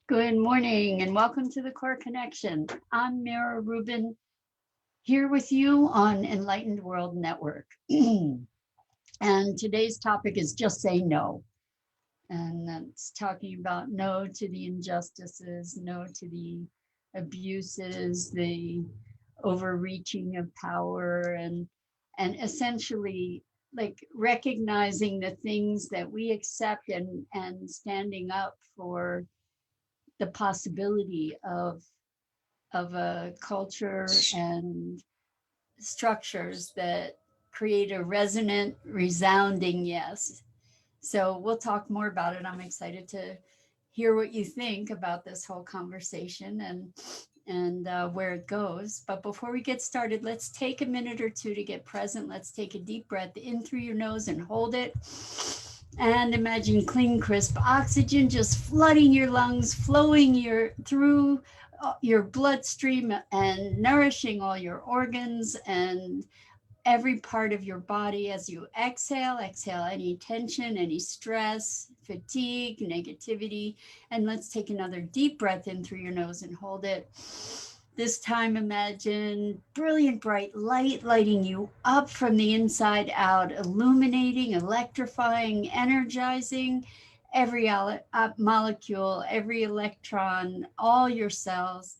Good morning and welcome to the Core Connection. I'm Mira Rubin here with you on Enlightened World Network. And today's topic is just say no. And that's talking about no to the injustices, no to the abuses, the overreaching of power, and essentially like recognizing the things that we accept and standing up for the possibility of a culture and structures that create a resonant, resounding yes. So we'll talk more about it. I'm excited to hear what you think about this whole conversation and where it goes. But before we get started, let's take a minute or two to get present. Let's take a deep breath in through your nose and hold it. And imagine clean, crisp oxygen just flooding your lungs, flowing through your bloodstream and nourishing all your organs and every part of your body as you exhale. Exhale any tension, any stress, fatigue, negativity. And let's take another deep breath in through your nose and hold it. This time, imagine brilliant bright light lighting you up from the inside out, illuminating, electrifying, energizing every molecule, every electron, all your cells.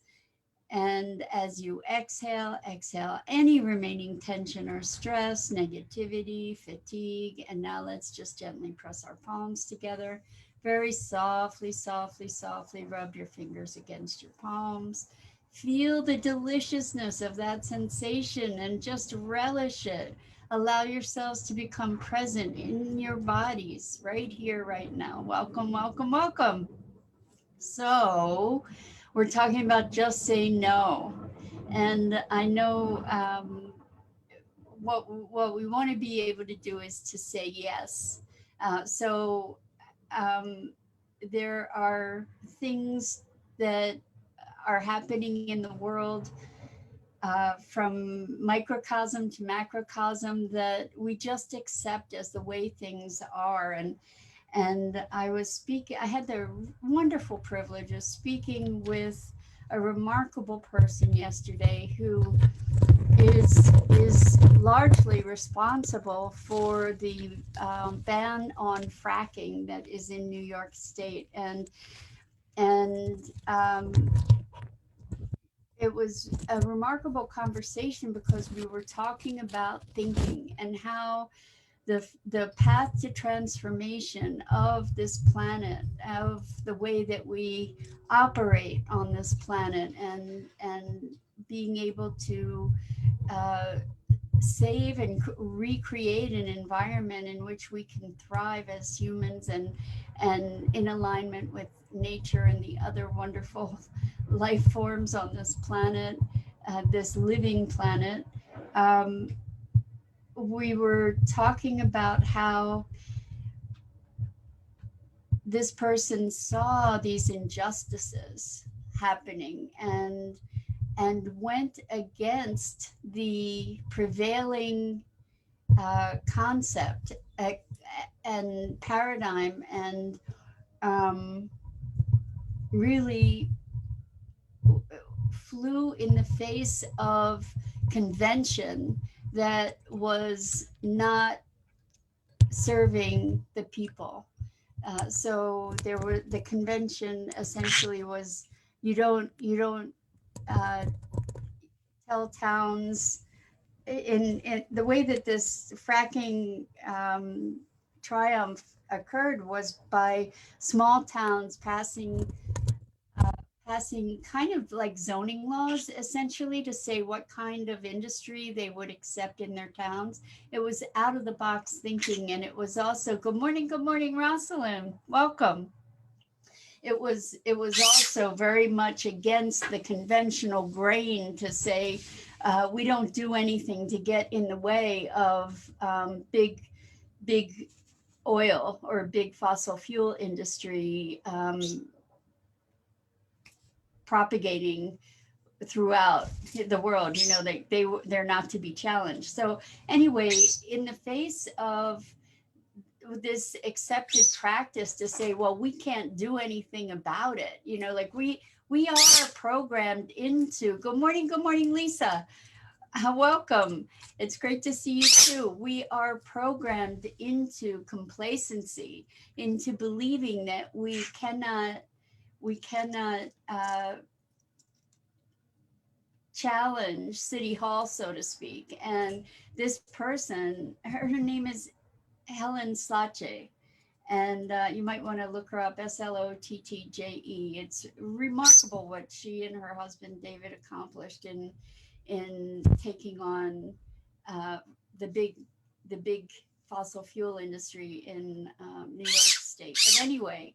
And as you exhale, exhale any remaining tension or stress, negativity, fatigue. And now let's just gently press our palms together. Very softly, softly, softly rub your fingers against your palms. Feel the deliciousness of that sensation and just relish it. Allow yourselves to become present in your bodies right here, right now. Welcome, welcome, welcome. So, we're talking about just say no. And I know what we want to be able to do is to say yes. So, um, there are things that are happening in the world from microcosm to macrocosm that we just accept as the way things are. And I had the wonderful privilege of speaking with a remarkable person yesterday who is largely responsible for the ban on fracking that is in New York State. And it was a remarkable conversation because we were talking about thinking and how the path to transformation of this planet, of the way that we operate on this planet, and being able to uh, save and recreate an environment in which we can thrive as humans and in alignment with nature and the other wonderful life forms on this planet, this living planet. Um, we were talking about how this person saw these injustices happening and went against the prevailing concept and paradigm and um, really flew in the face of convention that was not serving the people. So there were the convention essentially was you don't uh, tell towns in the way that this fracking triumph occurred was by small towns uh, passing kind of like zoning laws essentially to say what kind of industry they would accept in their towns. It was out of the box thinking, and it was also good morning, Rosalind. Welcome. It was also very much against the conventional grain to say we don't do anything to get in the way of big oil or big fossil fuel industry propagating throughout the world. They're not to be challenged. So anyway, in the face of this accepted practice to say, well, we can't do anything about it. Like we are programmed into, good morning, Lisa. Welcome. It's great to see you too. We are programmed into complacency, into believing that we cannot challenge City Hall, so to speak. And this person, her name is Helen Slache, and you might want to look her up, Slottje. It's remarkable what she and her husband David accomplished in taking on uh, the big fossil fuel industry in New York State. But anyway,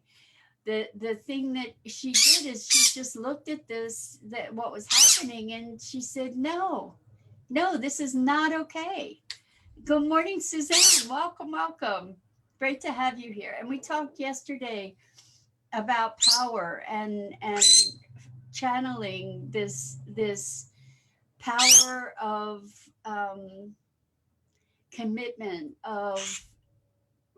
the thing that she did is she just looked at that what was happening, and she said, no, this is not okay. Good morning, Suzanne. Welcome. Great to have you here. And we talked yesterday about power and channeling this power of commitment, of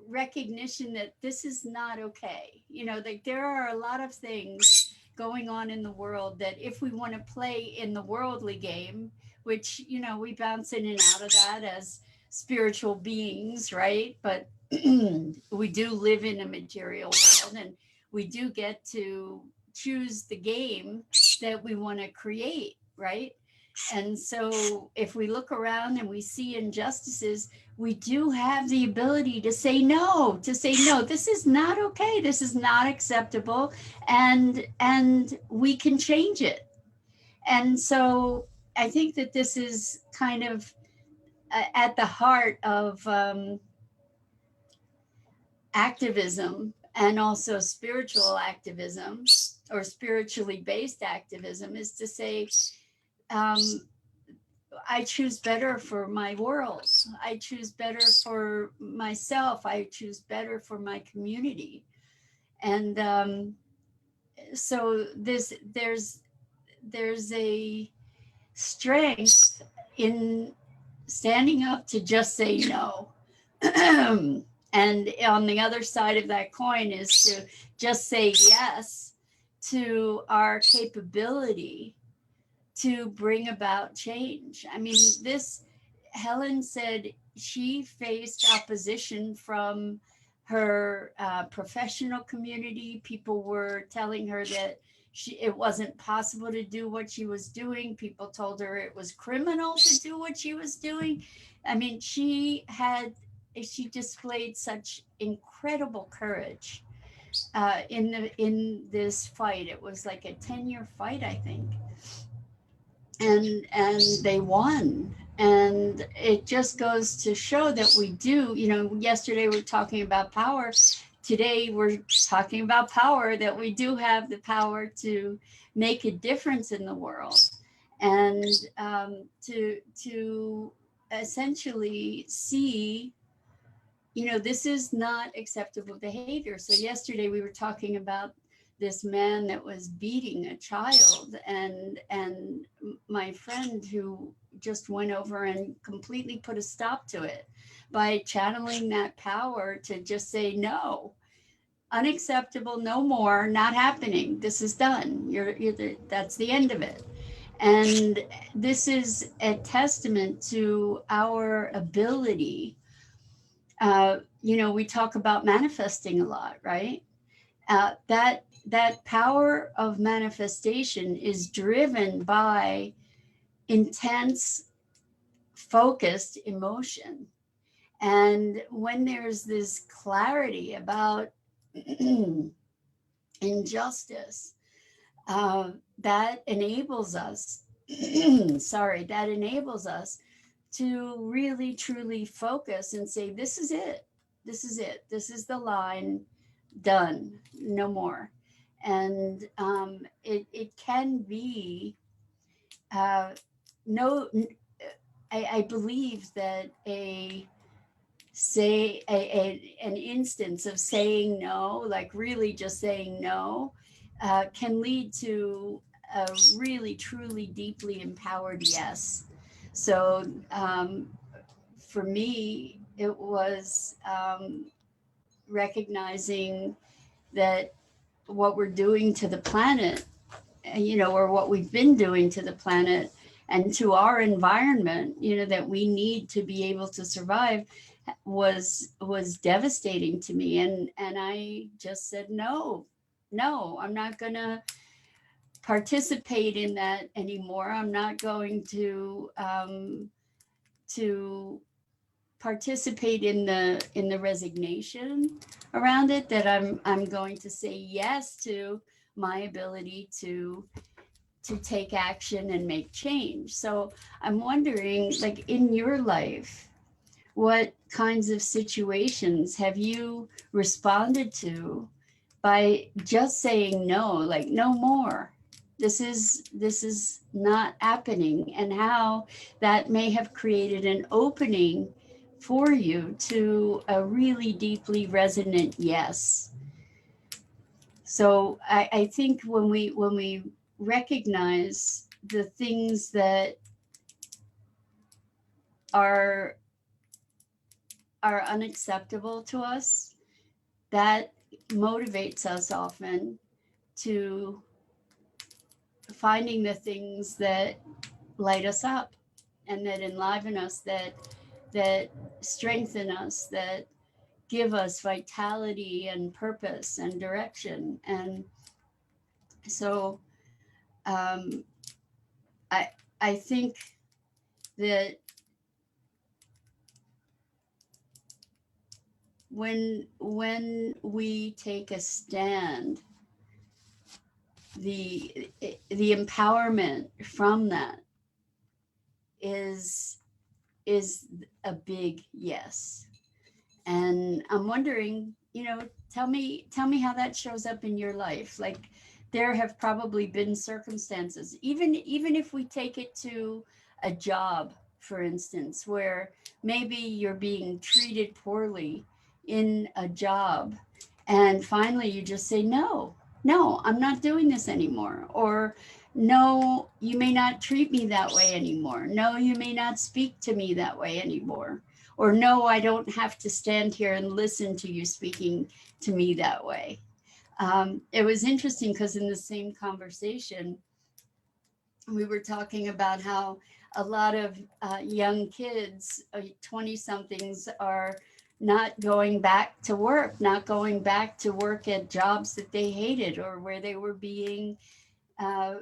recognition that this is not okay. Like there are a lot of things going on in the world that if we want to play in the worldly game, which, we bounce in and out of that as spiritual beings, right? But we do live in a material world, and we do get to choose the game that we want to create, right? And so if we look around and we see injustices, we do have the ability to say no, this is not okay, this is not acceptable, and we can change it. And so I think that this is kind of at the heart of activism, and also spiritual activism, or spiritually based activism, is to say, um, I choose better for my world. I choose better for myself. I choose better for my community. And so there's a strength in standing up to just say no. And on the other side of that coin is to just say yes to our capability to bring about change. I mean, Helen said she faced opposition from her professional community. People were telling her that it wasn't possible to do what she was doing. People told her it was criminal to do what she was doing. I mean, she displayed such incredible courage in this fight. It was like a 10-year fight, I think, and they won. And it just goes to show that we do, yesterday we were talking about power, today we're talking about power, that we do have the power to make a difference in the world, and to essentially see, this is not acceptable behavior. So yesterday we were talking about this man that was beating a child, and my friend who just went over and completely put a stop to it by channeling that power to just say, no, unacceptable, no more, not happening, this is done, that's the end of it. And this is a testament to our ability. We talk about manifesting a lot, right? That power of manifestation is driven by intense, focused emotion. And when there's this clarity about injustice, that enables us, that enables us to really, truly focus and say, this is it. This is it. This is the line, done, no more. And it can be, no, I believe that an instance of saying no, like really just saying no, can lead to a really, truly, deeply empowered yes. So for me, it was recognizing that what we're doing to the planet, or what we've been doing to the planet and to our environment, that we need to be able to survive, was devastating to me. And I just said, no, no, I'm not going to participate in that anymore. I'm not going to participate in the resignation around it, that I'm going to say yes to my ability to take action and make change. So I'm wondering, like, in your life, what kinds of situations have you responded to by just saying no, like, no more, this is not happening, and how that may have created an opening for you to a really deeply resonant yes. So I think when we recognize the things that are are unacceptable to us, that motivates us often to finding the things that light us up and that enliven us, that strengthen us, that give us vitality and purpose and direction. And so um, I I think that when we take a stand, the empowerment from that is is a big yes. And I'm wondering, tell me how that shows up in your life. Like, there have probably been circumstances, even if we take it to a job, for instance, where maybe you're being treated poorly in a job, and finally you just say, no, no, I'm not doing this anymore. Or, no, you may not treat me that way anymore. No, you may not speak to me that way anymore. Or, no, I don't have to stand here and listen to you speaking to me that way. It was interesting because in the same conversation, we were talking about how a lot of young kids, 20 somethings, are not going back to work, not going back to work at jobs that they hated, or where they were being uh,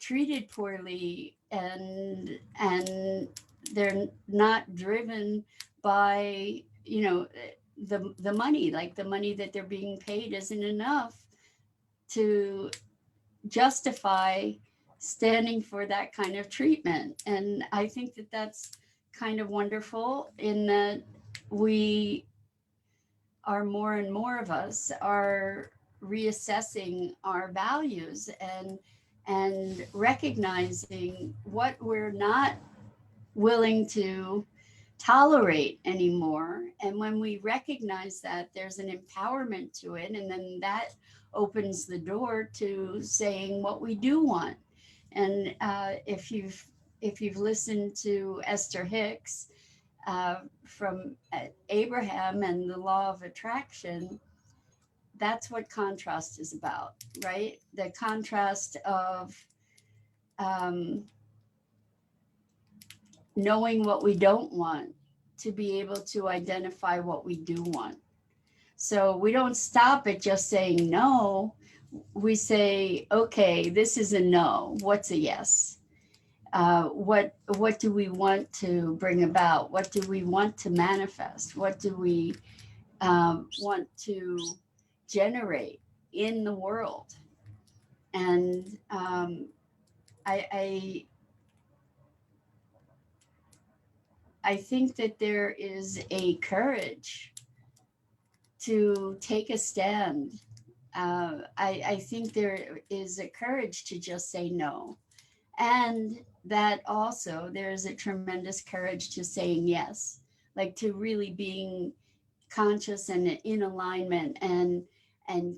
treated poorly, and they're not driven by, the money. Like, the money that they're being paid isn't enough to justify standing for that kind of treatment. And I think that that's kind of wonderful, in that we are, more and more of us are reassessing our values, and recognizing what we're not willing to tolerate anymore. And when we recognize that, there's an empowerment to it, and then that opens the door to saying what we do want. And if you've listened to Esther Hicks, from Abraham and the law of attraction, that's what contrast is about, right? The contrast of um, knowing what we don't want, to be able to identify what we do want. So we don't stop at just saying no. We say, okay, this is a no. What's a yes? What do we want to bring about? What do we want to manifest? What do we want to generate in the world? And I I think that there is a courage to take a stand. I think there is a courage to just say no. And that also there's a tremendous courage to saying yes, like, to really being conscious and in alignment, and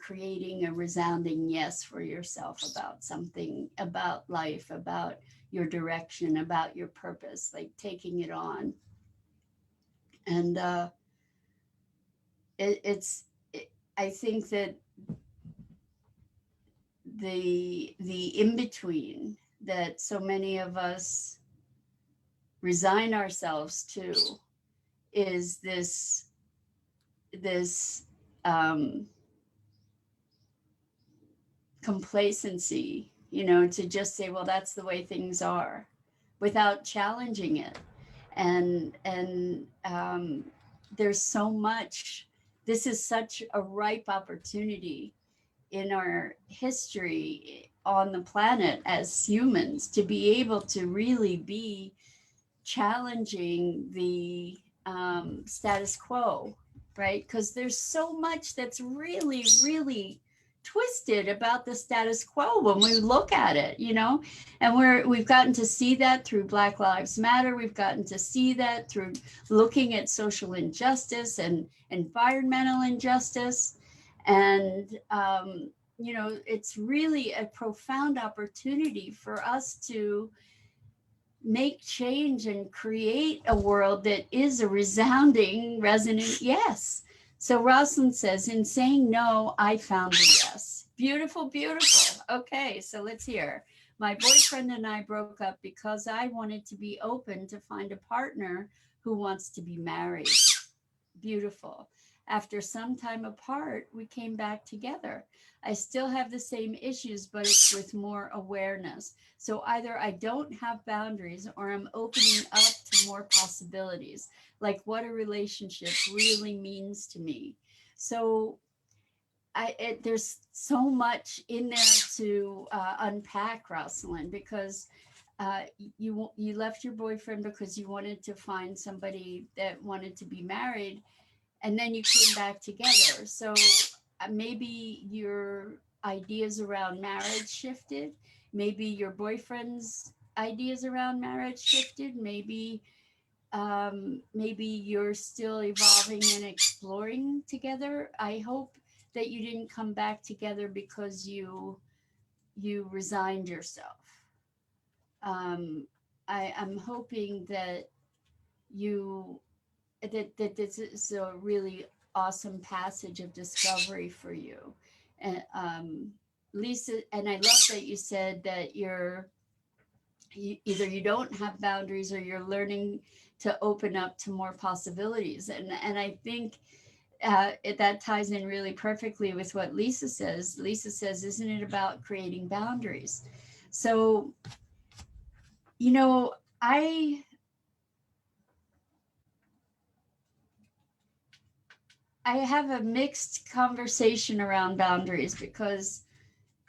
creating a resounding yes for yourself about something, about life, about your direction, about your purpose, like taking it on. And it's, I think that the in between that so many of us resign ourselves to is this um, complacency, to just say, well, that's the way things are, without challenging it. And there's so much. This is such a ripe opportunity in our history on the planet as humans to be able to really be challenging the status quo, right? Because there's so much that's really, really twisted about the status quo when we look at it, and we've gotten to see that through Black Lives Matter. We've gotten to see that through looking at social injustice and environmental injustice. And it's really a profound opportunity for us to make change and create a world that is a resounding, resonant yes. So Rosalind says, in saying no, I found a yes. Beautiful, beautiful. Okay, so let's hear. My boyfriend and I broke up because I wanted to be open to find a partner who wants to be married. Beautiful. After some time apart, we came back together. I still have the same issues, but it's with more awareness. So either I don't have boundaries or I'm opening up to more possibilities, like what a relationship really means to me. So there's so much in there to unpack, Rosalind, because you left your boyfriend because you wanted to find somebody that wanted to be married, and then you came back together. So maybe your ideas around marriage shifted. Maybe your boyfriend's ideas around marriage shifted. Maybe you're still evolving and exploring together. I hope that you didn't come back together because you resigned yourself. I'm hoping that you that this is a really awesome passage of discovery for you. And Lisa, and I love that you said that either you don't have boundaries or you're learning to open up to more possibilities. And I think that ties in really perfectly with what Lisa says. Lisa says, isn't it about creating boundaries? So, I have a mixed conversation around boundaries because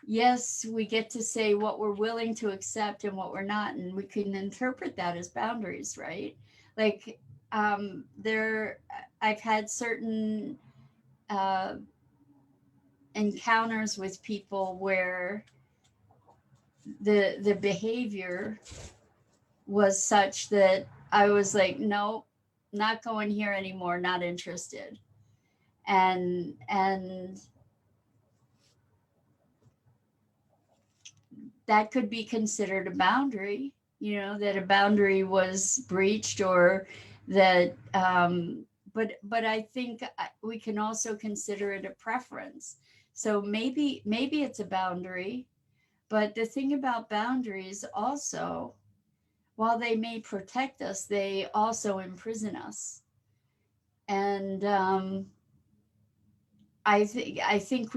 yes, we get to say what we're willing to accept and what we're not, and we can interpret that as boundaries, right? Like I've had certain uh, encounters with people where the behavior was such that I was like, no, not going here anymore, not interested. And that could be considered a boundary, that a boundary was breached, or that but I think we can also consider it a preference. So maybe it's a boundary, but the thing about boundaries also, while they may protect us, they also imprison us. And I think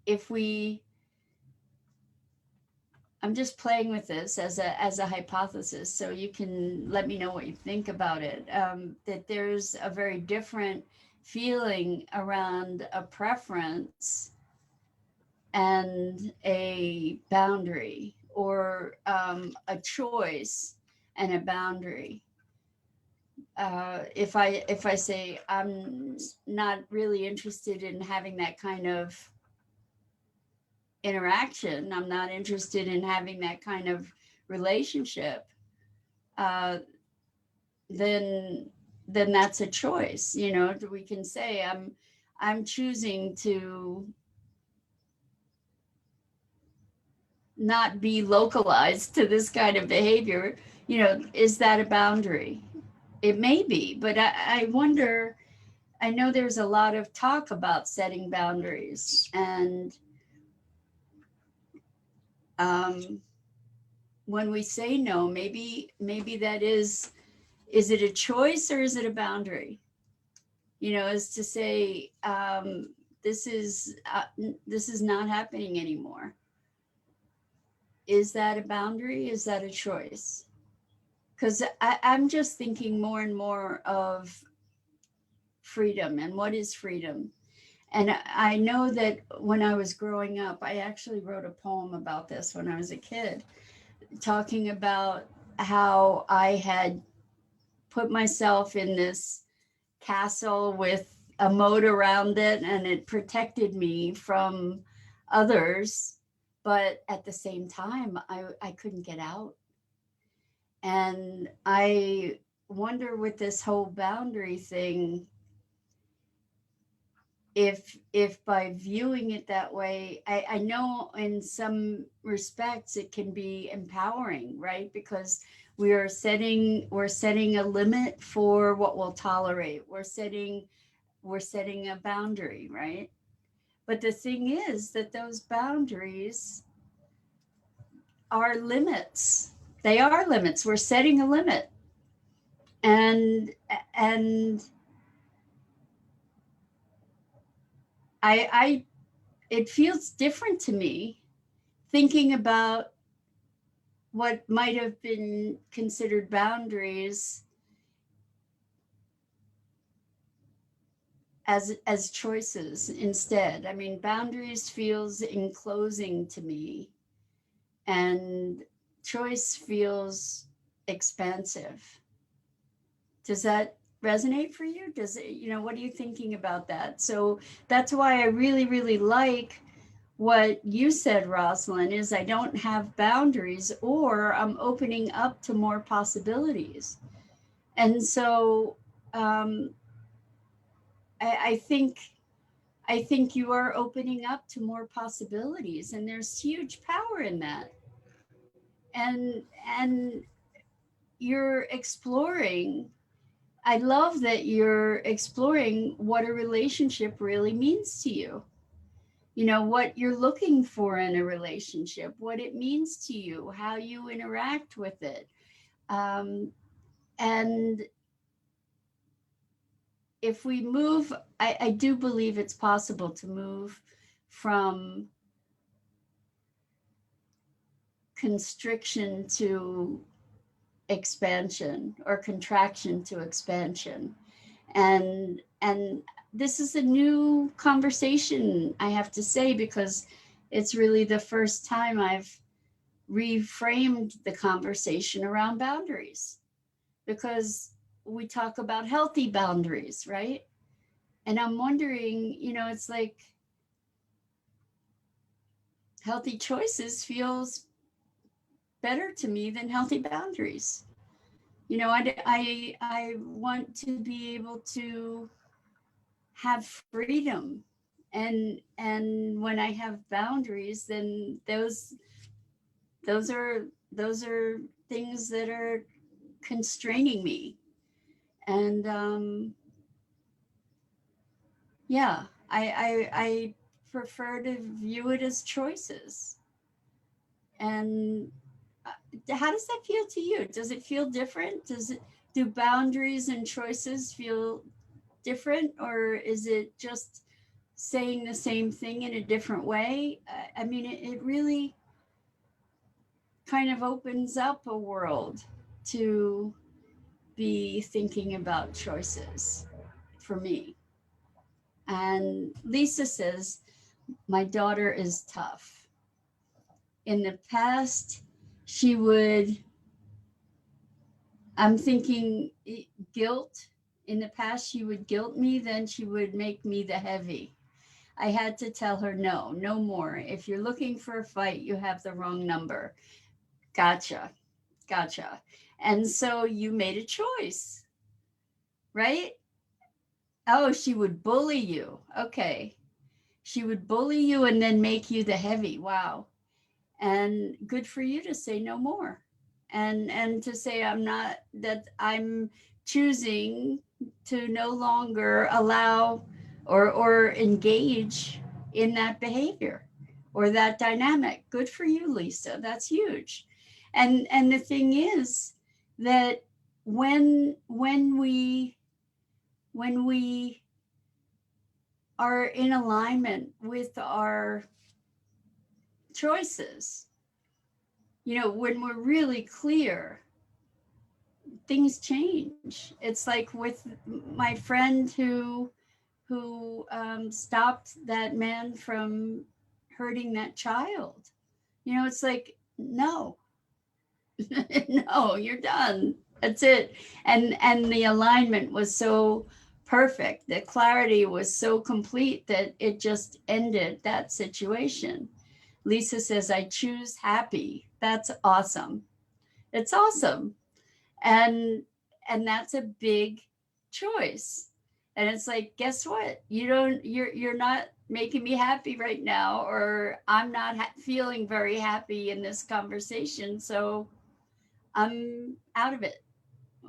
if we I'm just playing with this as a hypothesis, so you can let me know what you think about it. That there's a very different feeling around a preference and a boundary, or a choice and a boundary. If I say I'm not really interested in having that kind of interaction, I'm not interested in having that kind of relationship, uh, then that's a choice. We can say I'm choosing to not be localized to this kind of behavior. Is that a boundary? It may be, but I wonder I know there's a lot of talk about setting boundaries, and when we say no, maybe that is it a choice or is it a boundary? Is to say, this is not happening anymore. Is that a boundary? Is that a choice? Because I'm just thinking more and more of freedom and what is freedom. And I know that when I was growing up, I actually wrote a poem about this when I was a kid, talking about how I had put myself in this castle with a moat around it, and it protected me from others. But at the same time, I couldn't get out. And I wonder with this whole boundary thing, if by viewing it that way, I know in some respects it can be empowering, right? Because we're setting a limit for what we'll tolerate. We're setting a boundary, right? But the thing is that those boundaries are limits. They are limits. We're setting a limit. And I it feels different to me thinking about what might have been considered boundaries as choices instead. I mean, boundaries feels enclosing to me, and choice feels expansive. Does that resonate for you? Does it, what are you thinking about that? So that's why I really, really like what you said, Rosalind, is I don't have boundaries, or I'm opening up to more possibilities. And so um, I think you are opening up to more possibilities, and there's huge power in that. And you're exploring. I love that you're exploring what a relationship really means to you. What you're looking for in a relationship, what it means to you, how you interact with it. And if we move, I do believe it's possible to move from constriction to expansion, or contraction to expansion. And this is a new conversation, I have to say, because it's really the first time I've reframed the conversation around boundaries, because we talk about healthy boundaries, right? And I'm wondering, it's like healthy choices feels better to me than healthy boundaries. I want to be able to have freedom, and when I have boundaries, then those are things that are constraining me. And yeah, I prefer to view it as choices. And how does that feel to you? Does it feel different? Do boundaries and choices feel different, or is it just saying the same thing in a different way? I mean, it really kind of opens up a world to be thinking about choices for me. And Lisa says, my daughter is tough. In the past, she would, I'm thinking guilt. In the past, she would guilt me, then she would make me the heavy. I had to tell her, no, no more. If you're looking for a fight, you have the wrong number. Gotcha. Gotcha. And so you made a choice, right? Oh, she would bully you. Okay. She would bully you and then make you the heavy. Wow. And good for you to say no more. And to say I'm not, that I'm choosing to no longer allow or engage in that behavior or that dynamic. Good for you, Lisa. That's huge. And the thing is that when we are in alignment with our choices, when we're really clear, things change. It's like with my friend who stopped that man from hurting that child. It's like, no, no, you're done. That's it. And the alignment was so perfect. The clarity was so complete that it just ended that situation. Lisa says, I choose happy. That's awesome. It's awesome. And that's a big choice. And it's like, guess what? You're not making me happy right now, or I'm not feeling very happy in this conversation. So I'm out of it,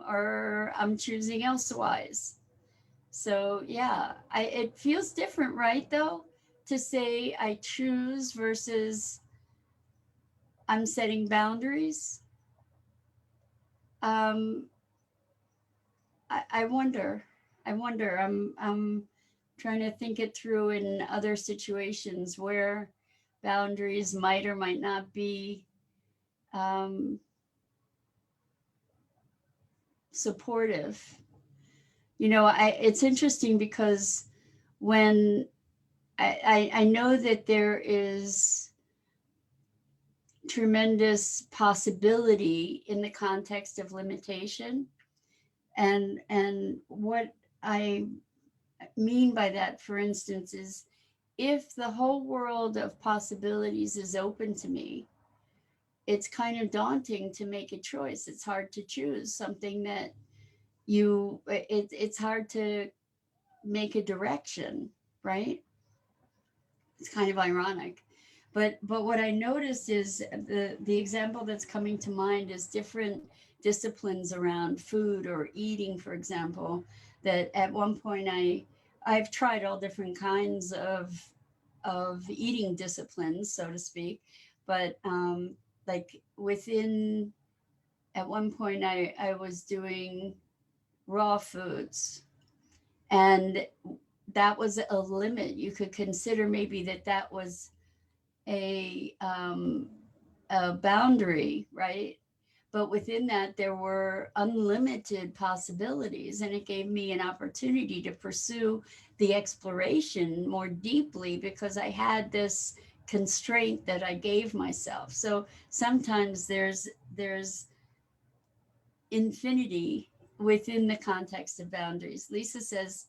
or I'm choosing elsewise. So yeah, it feels different, right? Though, to say I choose versus I'm setting boundaries. Um, I wonder. I wonder. I'm trying to think it through in other situations where boundaries might or might not be um, supportive. It's interesting because when I know that there is tremendous possibility in the context of limitation, and what I mean by that, for instance, is if the whole world of possibilities is open to me, it's kind of daunting to make a choice. It's hard to choose something that it's hard to make a direction, right? It's kind of ironic. But what I noticed is the example that's coming to mind is different disciplines around food or eating, for example, that at one point I've tried all different kinds of eating disciplines, so to speak, but like within at one point I was doing raw foods, and that was a limit. You could consider maybe that was a um, a boundary, right? But within that, there were unlimited possibilities, and it gave me an opportunity to pursue the exploration more deeply because I had this constraint that I gave myself. So sometimes there's infinity within the context of boundaries. Lisa says,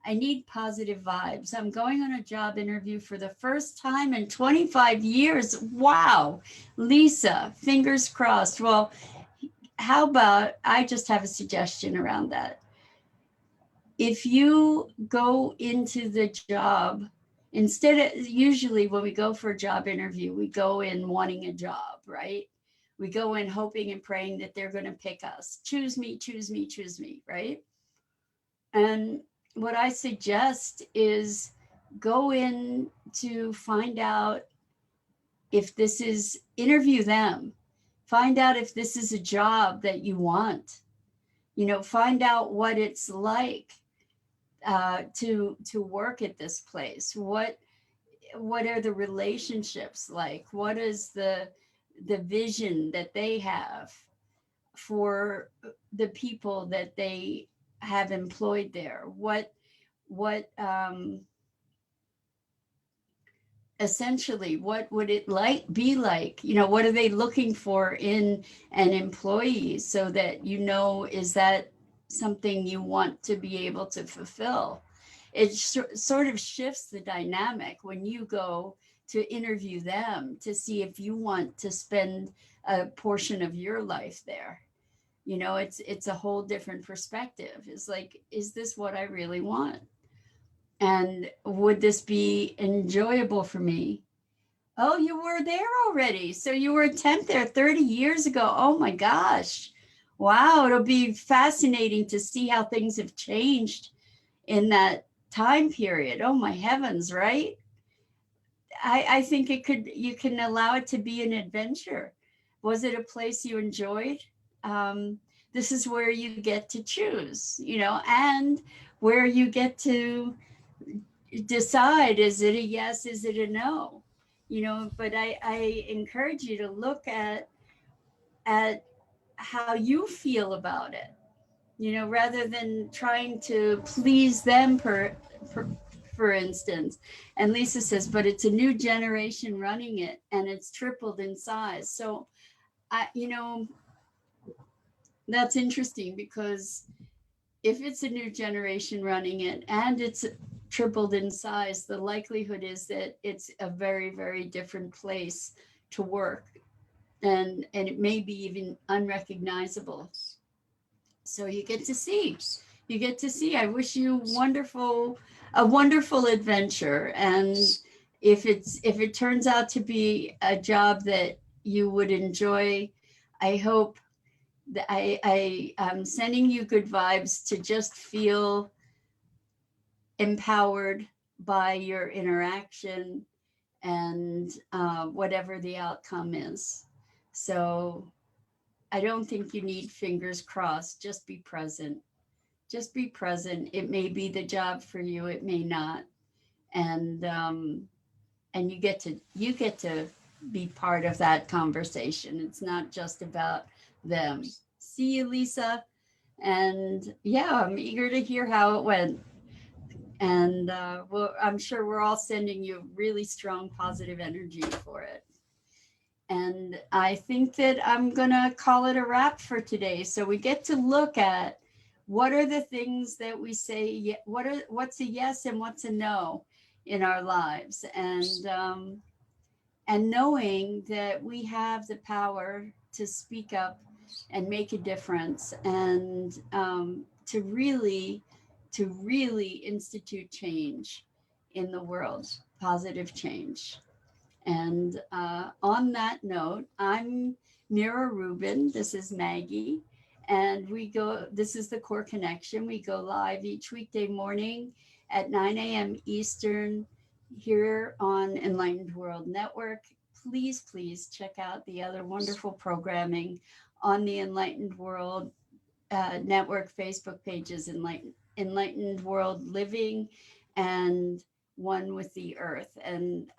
I need positive vibes. I'm going on a job interview for the first time in 25 years. Wow. Lisa, fingers crossed. Well, how about I just have a suggestion around that? If you go into the job, instead of usually when we go for a job interview, we go in wanting a job, right? We go in hoping and praying that they're going to pick us. Choose me, choose me, choose me, right? And what I suggest is go in to find out if this is, interview them, find out if this is a job that you want, find out what it's like to work at this place. What are the relationships like? What is the vision that they have for the people that they have employed there? What essentially, what would it be like? What are they looking for in an employee, so that is that something you want to be able to fulfill? It sort of shifts the dynamic when you go to interview them to see if you want to spend a portion of your life there. It's a whole different perspective. It's like, is this what I really want? And would this be enjoyable for me? Oh, you were there already. So you were a temp there 30 years ago. Oh my gosh. Wow, it'll be fascinating to see how things have changed in that time period. Oh my heavens, right? I think you can allow it to be an adventure. Was it a place you enjoyed? Um, this is where you get to choose, and where you get to decide, is it a yes, is it a no? But I encourage you to look at how you feel about it, rather than trying to please them per for instance. And Lisa says, but it's a new generation running it and it's tripled in size. So that's interesting, because if it's a new generation running it and it's tripled in size, the likelihood is that it's a very, very different place to work, and it may be even unrecognizable. So you get to see. I wish you a wonderful adventure. And if it turns out to be a job that you would enjoy, I hope that I'm sending you good vibes to just feel empowered by your interaction, and whatever the outcome is. So I don't think you need fingers crossed. Just be present. Just be present. It may be the job for you. It may not. And you get to be part of that conversation. It's not just about them. See you, Lisa. And yeah, I'm eager to hear how it went. And I'm sure we're all sending you really strong positive energy for it. And I think that I'm going to call it a wrap for today. So we get to look at what are the things that we say, what's a yes and what's a no in our lives. And knowing that we have the power to speak up and make a difference, and to really institute change in the world, positive change. And on that note, I'm Mira Rubin. This is Maggie. And this is the Core Connection. We go live each weekday morning at 9 a.m. Eastern here on Enlightened World Network. Please, please check out the other wonderful programming on the Enlightened World Network Facebook pages, Enlightened World Living and One with the Earth. And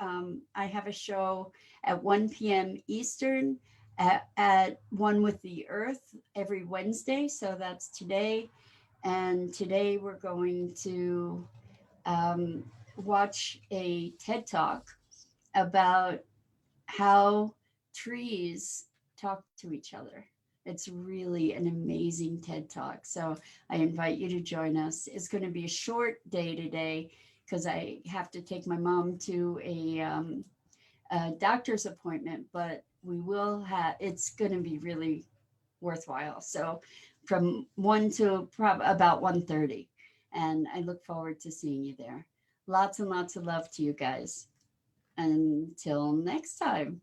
I have a show at 1 p.m. Eastern at One with the Earth every Wednesday. So that's today. And today we're going to watch a TED Talk about how trees talk to each other. It's really an amazing TED Talk. So I invite you to join us. It's going to be a short day today because I have to take my mom to a doctor's appointment, but it's going to be really worthwhile. So from 1 to about 1:30. And I look forward to seeing you there. Lots and lots of love to you guys. Until next time.